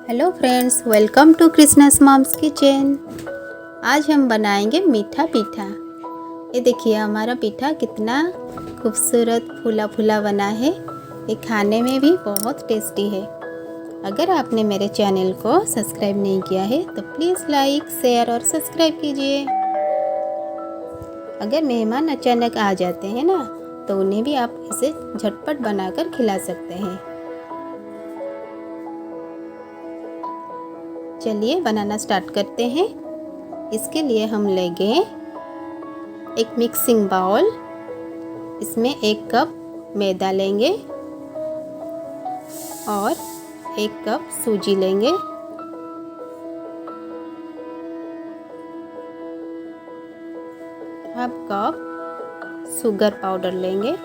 Hello friends, welcome to Krishna's mom's kitchen. आज हम बनाएंगे मीठा पीठा। ये देखिए हमारा पीठा कितना खूबसूरत फूला फूला बना है। ये खाने में भी बहुत टेस्टी है। अगर आपने मेरे चैनल को सब्सक्राइब नहीं किया है तो प्लीज़ लाइक, शेयर और सब्सक्राइब कीजिए। अगर मेहमान अचानक आ जाते हैं ना, तो उन्हें भी आप इसे झटपट बनाकर खिला सकते हैं। चलिए बनाना स्टार्ट करते हैं। इसके लिए हम लेंगे एक मिक्सिंग बाउल। इसमें 1 कप मैदा लेंगे और 1 कप सूजी लेंगे। हाफ कप शुगर पाउडर लेंगे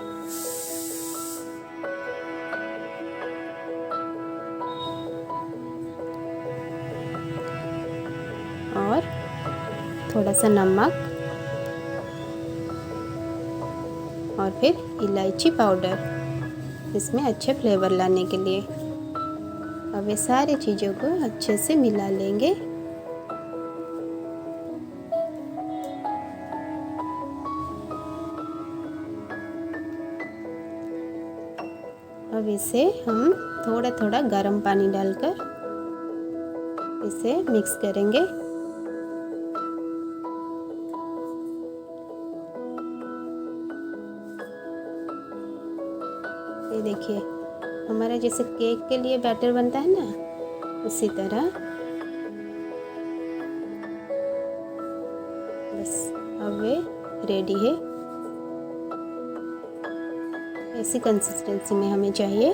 और थोड़ा सा नमक और फिर इलायची पाउडर, इसमें अच्छे फ्लेवर लाने के लिए। अब ये सारी चीज़ों को अच्छे से मिला लेंगे। अब इसे हम थोड़ा थोड़ा गर्म पानी डालकर इसे मिक्स करेंगे। ये देखिए हमारा जैसे केक के लिए बैटर बनता है ना, उसी तरह। बस अब ये रेडी है। ऐसी कंसिस्टेंसी में हमें चाहिए।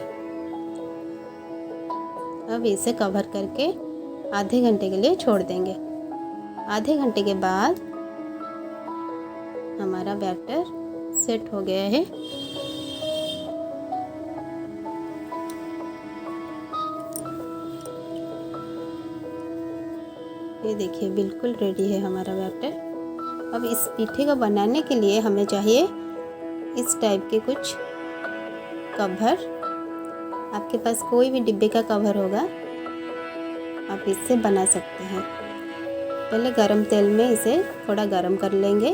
अब इसे कवर करके आधे घंटे के लिए छोड़ देंगे। आधे घंटे के बाद हमारा बैटर सेट हो गया है। ये देखिए बिल्कुल रेडी है हमारा बैटर। अब इस पीठे को बनाने के लिए हमें चाहिए इस टाइप के कुछ कवर। आपके पास कोई भी डिब्बे का कवर होगा, आप इससे बना सकते हैं। पहले गरम तेल में इसे थोड़ा गरम कर लेंगे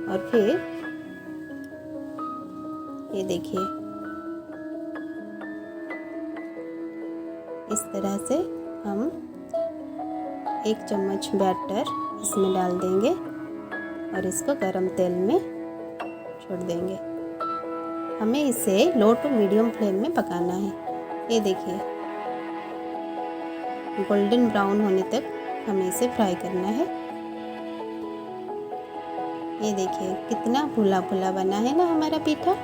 और फिर ये देखिए इस तरह से हम 1 चम्मच बैटर इसमें डाल देंगे और इसको गरम तेल में छोड़ देंगे। हमें इसे लो टू मीडियम फ्लेम में पकाना है। ये देखिए गोल्डन ब्राउन होने तक हमें इसे फ्राई करना है। ये देखिए कितना फूला फूला बना है ना हमारा पीठा।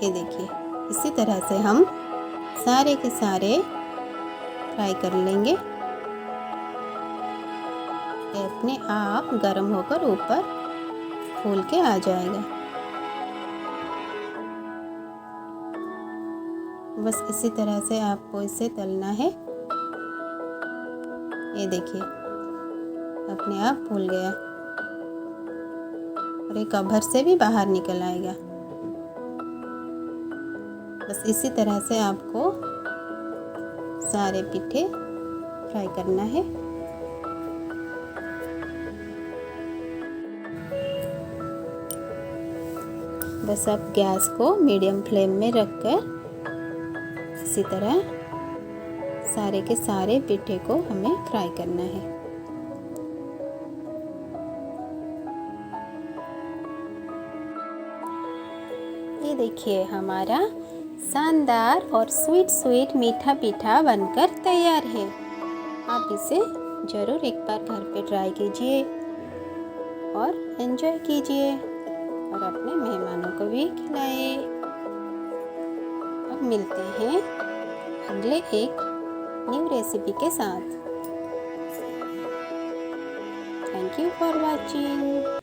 ये देखिए इसी तरह से हम सारे के सारे फ्राई कर लेंगे। ये अपने आप गर्म होकर ऊपर फूल के आ जाएगा। बस इसी तरह से आपको इसे तलना है। ये देखिए अपने आप फूल गया और ये कवर से भी बाहर निकल आएगा। बस इसी तरह से आपको सारे पीठे फ्राई करना है। बस आप गैस को मीडियम फ्लेम में रखकर इसी तरह सारे के सारे पीठे को हमें फ्राई करना है। ये देखिए हमारा शानदार और स्वीट स्वीट मीठा पीठा बनकर तैयार है। आप इसे ज़रूर एक बार घर पे ट्राई कीजिए और एंजॉय कीजिए और अपने मेहमानों को भी खिलाएं। अब मिलते हैं अगले एक न्यू रेसिपी के साथ। Thank you for watching.